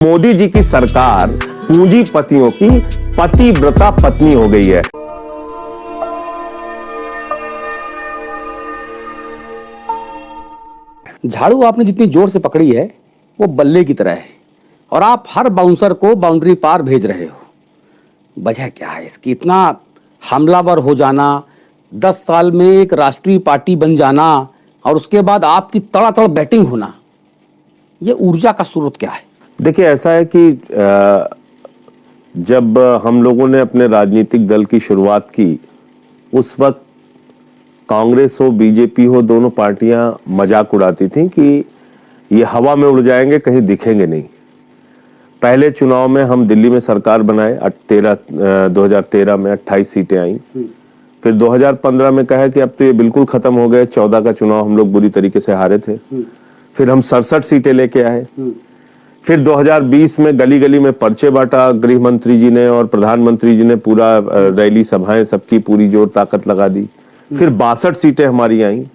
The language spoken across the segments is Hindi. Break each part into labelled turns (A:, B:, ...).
A: मोदी जी की सरकार पूंजीपतियों की पतिव्रता पत्नी हो गई है।
B: झाड़ू आपने जितनी जोर से पकड़ी है वो बल्ले की तरह है और आप हर बाउंसर को बाउंड्री पार भेज रहे हो। वजह क्या है इसकी? इतना हमलावर हो जाना, 10 साल में एक राष्ट्रीय पार्टी बन जाना और उसके बाद आपकी तड़ातड़ बैटिंग होना, ये ऊर्जा का स्रोत क्या है?
A: देखिए, ऐसा है कि जब हम लोगों ने अपने राजनीतिक दल की शुरुआत की, उस वक्त कांग्रेस हो बीजेपी हो, दोनों पार्टियां मजाक उड़ाती थीं कि ये हवा में उड़ जाएंगे, कहीं दिखेंगे नहीं। पहले चुनाव में हम दिल्ली में सरकार बनाए 2013 में 28 सीटें आई। फिर 2015 में कहा कि अब तो ये बिल्कुल खत्म हो गए, 14 का चुनाव हम लोग बुरी तरीके से हारे थे। फिर हम 67 सीटें लेके आए। फिर 2020 में गली गली में पर्चे बांटा गृह मंत्री जी ने और प्रधानमंत्री जी ने, पूरा रैली सभाएं सबकी पूरी जोर ताकत लगा दी। फिर 62 सीटें हमारी आई।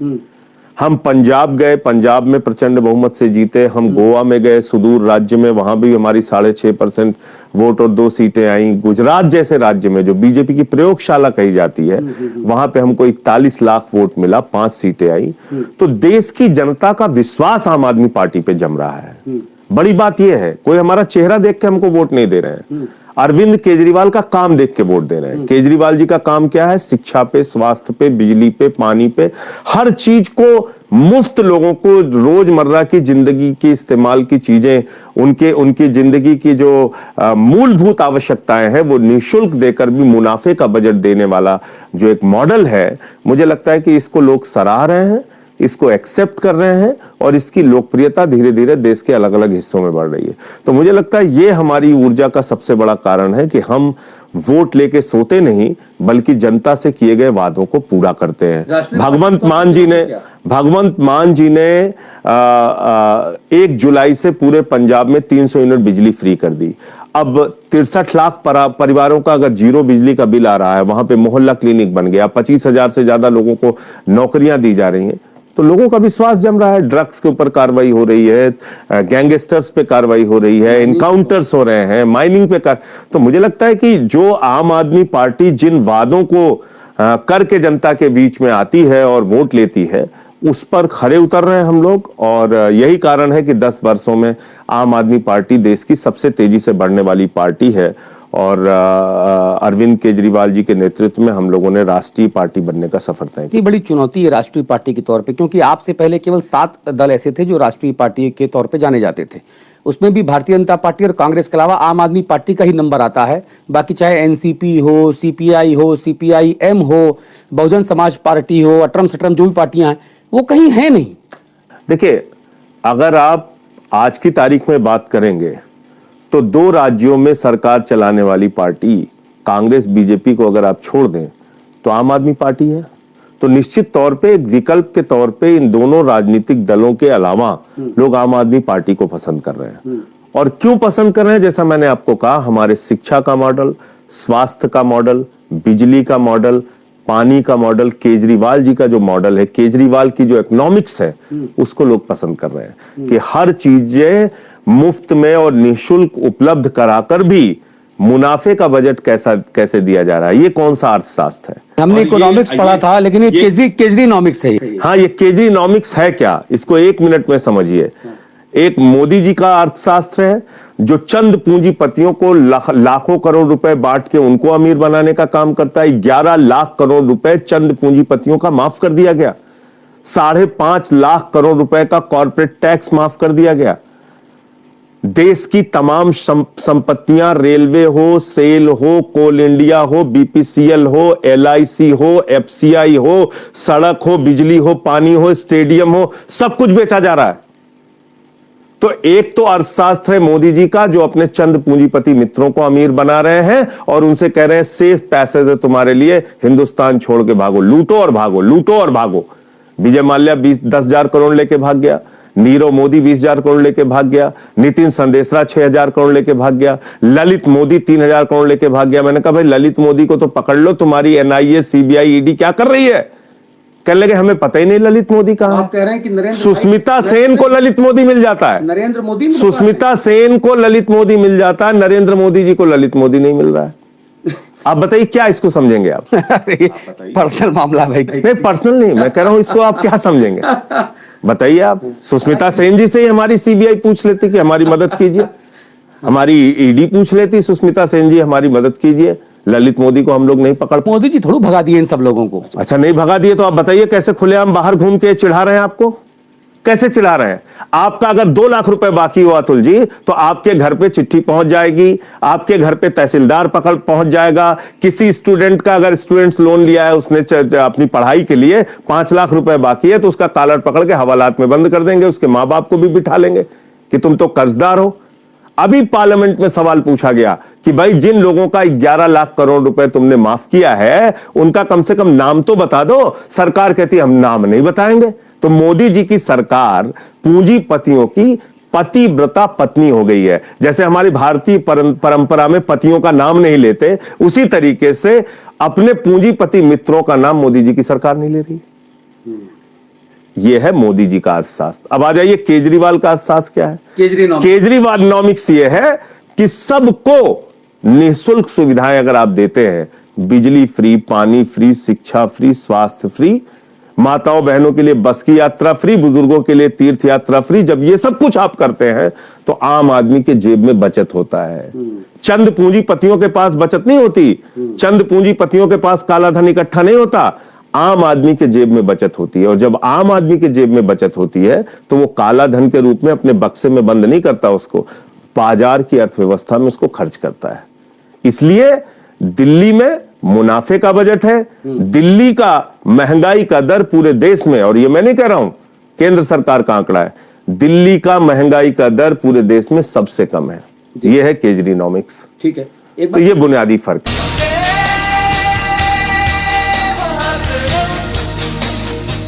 A: हम पंजाब गए, पंजाब में प्रचंड बहुमत से जीते। हम गोवा में गए, सुदूर राज्य में, वहां भी हमारी 6.5% वोट और 2 सीटें आई। गुजरात जैसे राज्य में जो बीजेपी की प्रयोगशाला कही जाती है, वहां पे हमको 41 लाख वोट मिला, 5 सीटें आई। तो देश की जनता का विश्वास आम आदमी पार्टी पे जम रहा है। बड़ी बात यह है, कोई हमारा चेहरा देख के हमको वोट नहीं दे रहे हैं, अरविंद केजरीवाल का काम देख के वोट दे रहे हैं। केजरीवाल जी का काम क्या है? शिक्षा पे, स्वास्थ्य पे, बिजली पे, पानी पे, हर चीज को मुफ्त लोगों को रोजमर्रा की जिंदगी की इस्तेमाल की चीजें, उनकी जिंदगी की जो मूलभूत आवश्यकताएं हैं वो निःशुल्क देकर भी मुनाफे का बजट देने वाला जो एक मॉडल है, मुझे लगता है कि इसको लोग सराह रहे हैं, इसको एक्सेप्ट कर रहे हैं और इसकी लोकप्रियता धीरे धीरे देश के अलग अलग हिस्सों में बढ़ रही है। तो मुझे लगता है ये हमारी ऊर्जा का सबसे बड़ा कारण है कि हम वोट लेके सोते नहीं, बल्कि जनता से किए गए वादों को पूरा करते हैं। भगवंत मान जी ने 1 जुलाई से पूरे पंजाब में 300 यूनिट बिजली फ्री कर दी। अब 63 लाख परिवारों का अगर जीरो बिजली का बिल आ रहा है, वहां पे मोहल्ला क्लिनिक बन गया, 25,000 से ज्यादा लोगों को नौकरियां दी जा रही हैं। तो लोगों का विश्वास जम रहा है। ड्रग्स के ऊपर कार्रवाई हो रही है, गैंगस्टर्स पे कार्रवाई हो रही है, इनकाउंटर्स हो रहे हैं, माइनिंग पे तो मुझे लगता है कि जो आम आदमी पार्टी जिन वादों को करके जनता के बीच में आती है और वोट लेती है, उस पर खरे उतर रहे हैं हम लोग। और यही कारण है कि 10 वर्षों में आम आदमी पार्टी देश की सबसे तेजी से बढ़ने वाली पार्टी है और अरविंद केजरीवाल जी के नेतृत्व में हम लोगों ने राष्ट्रीय पार्टी बनने का सफर तय किया।
B: बड़ी चुनौती है राष्ट्रीय पार्टी के तौर पे, क्योंकि आपसे पहले केवल 7 दल ऐसे थे जो राष्ट्रीय पार्टी के तौर पे जाने जाते थे। उसमें भी भारतीय जनता पार्टी और कांग्रेस के अलावा आम आदमी पार्टी का ही नंबर आता है। बाकी चाहे एनसीपी हो, सीपीआई हो, सीपीआईएम हो, बहुजन समाज पार्टी हो, अटरम सटरम जो भी पार्टियां हैं, वो कहीं है नहीं।
A: देखिए, अगर आप आज की तारीख में बात करेंगे तो 2 राज्यों में सरकार चलाने वाली पार्टी कांग्रेस बीजेपी को अगर आप छोड़ दें तो आम आदमी पार्टी है। तो निश्चित तौर पे एक विकल्प के तौर पे इन दोनों राजनीतिक दलों के अलावा लोग आम आदमी पार्टी को पसंद कर रहे हैं। और क्यों पसंद कर रहे हैं? जैसा मैंने आपको कहा, हमारे शिक्षा का मॉडल, स्वास्थ्य का मॉडल, बिजली का मॉडल, पानी का मॉडल, केजरीवाल जी का जो मॉडल है, केजरीवाल की जो इकोनॉमिक्स है, उसको लोग पसंद कर रहे हैं कि हर चीजें मुफ्त में और निःशुल्क उपलब्ध कराकर भी मुनाफे का बजट कैसे दिया जा रहा है। ये कौन सा अर्थशास्त्र है?
B: हमने इकोनॉमिक्स पढ़ा था, लेकिन ये केजरीनॉमिक्स है।
A: हाँ, ये केजरीनॉमिक्स है क्या? इसको 1 मिनट में समझिए। एक मोदी जी का अर्थशास्त्र है जो चंद पूंजीपतियों को लाखों करोड़ रुपए बांट के उनको अमीर बनाने का काम करता है। 11 लाख करोड़ रुपए चंद पूंजीपतियों का माफ कर दिया गया। 5.5 लाख करोड़ रुपए का कॉर्पोरेट टैक्स माफ कर दिया गया। देश की तमाम संपत्तियां, रेलवे हो, सेल हो, कोल इंडिया हो, बीपीसीएल हो, एलआईसी हो, एफसीआई हो, सड़क हो, बिजली हो, पानी हो, स्टेडियम हो, सब कुछ बेचा जा रहा है। तो एक तो अर्थशास्त्र है मोदी जी का जो अपने चंद पूंजीपति मित्रों को अमीर बना रहे हैं और उनसे कह रहे हैं सेफ पैसेज है तुम्हारे लिए, हिंदुस्तान छोड़ के भागो, लूटो और भागो, लूटो और भागो। विजय माल्या 10,000 करोड़ लेके भाग गया, नीरव मोदी 20,000 करोड़ लेके भाग गया, नितिन संदेशरा 6,000 करोड़ लेके भाग गया, ललित मोदी 3,000 करोड़ लेके भाग गया। मैंने कहा भाई ललित मोदी को तो पकड़ लो, तुम्हारी एनआईए, सीबीआई, ईडी क्या कर रही है? कहने लगे हमें पता ही नहीं ललित मोदी कहाँ
B: आप कह रहे हैं कि नरेंद्र
A: सुष्मिता सेन को ललित मोदी मिल जाता है,
B: नरेंद्र मोदी में
A: सुष्मिता सेन को ललित मोदी मिल जाता है, नरेंद्र मोदी जी को ललित मोदी नहीं मिल रहा है। आप बताइए क्या इसको समझेंगे आप?
B: पर्सनल मामला भाई।
A: नहीं पर्सनल नहीं, मैं कह रहा हूं इसको आप क्या समझेंगे बताइए आप। सुष्मिता सेन जी से ही हमारी सीबीआई पूछ लेती कि हमारी मदद कीजिए, हमारी ईडी पूछ लेती सुष्मिता सेन जी हमारी मदद कीजिए, ललित मोदी को हम लोग नहीं पकड़।
B: मोदी जी थोड़ा भगा दिए इन सब लोगों को।
A: अच्छा नहीं भगा दिए तो आप बताइए कैसे खुलेआम बाहर घूम के चिढ़ा रहे हैं आपको, कैसे चिढ़ा रहे हैं? आपका अगर 2 लाख रुपए बाकी हो अतुल जी तो आपके घर पे चिट्ठी पहुंच जाएगी, आपके घर पे तहसीलदार पहुंच जाएगा। किसी स्टूडेंट का अगर स्टूडेंट्स लोन लिया है, उसने अपनी पढ़ाई के लिए 5 लाख रुपए बाकी है, तो उसका कॉलर पकड़ के हवालात में बंद कर देंगे, उसके मां बाप को भी बिठा लेंगे कि तुम तो कर्जदार हो। अभी पार्लियामेंट में सवाल पूछा गया कि भाई जिन लोगों का 11 लाख करोड़ रुपए तुमने माफ किया है उनका कम से कम नाम तो बता दो। सरकार कहती है हम नाम नहीं बताएंगे। तो मोदी जी की सरकार पूंजीपतियों की पतिव्रता पत्नी हो गई है। जैसे हमारी भारतीय परंपरा में पतियों का नाम नहीं लेते, उसी तरीके से अपने पूंजीपति मित्रों का नाम मोदी जी की सरकार नहीं ले रही। यह है मोदी जी का अर्थशास्त्र। अब आ जाइए केजरीवाल का अर्थशास्त्र क्या है। केजरीवाल नॉमिक्स यह है कि सबको निःशुल्क सुविधाएं अगर आप देते हैं, बिजली फ्री, पानी फ्री, शिक्षा फ्री, स्वास्थ्य फ्री, माताओं बहनों के लिए बस की यात्रा फ्री, बुजुर्गों के लिए तीर्थ यात्रा फ्री, जब ये सब कुछ आप करते हैं तो आम आदमी के जेब में बचत होता है। चंद पूंजीपतियों के पास बचत नहीं होती, चंद पूंजीपतियों के पास काला धन इकट्ठा नहीं होता, आम आदमी के जेब में बचत होती है। और जब आम आदमी के जेब में बचत होती है तो वो काला धन के रूप में अपने बक्से में बंद नहीं करता, उसको बाजार की अर्थव्यवस्था में उसको खर्च करता है। इसलिए दिल्ली में मुनाफे का बजट है, दिल्ली का महंगाई का दर पूरे देश में, और ये मैं नहीं कह रहा हूं, केंद्र सरकार का आंकड़ा है, दिल्ली का महंगाई का दर पूरे देश में सबसे कम है। यह है केजरीनॉमिक्स।
B: ठीक है,
A: तो ये बुनियादी फर्क है।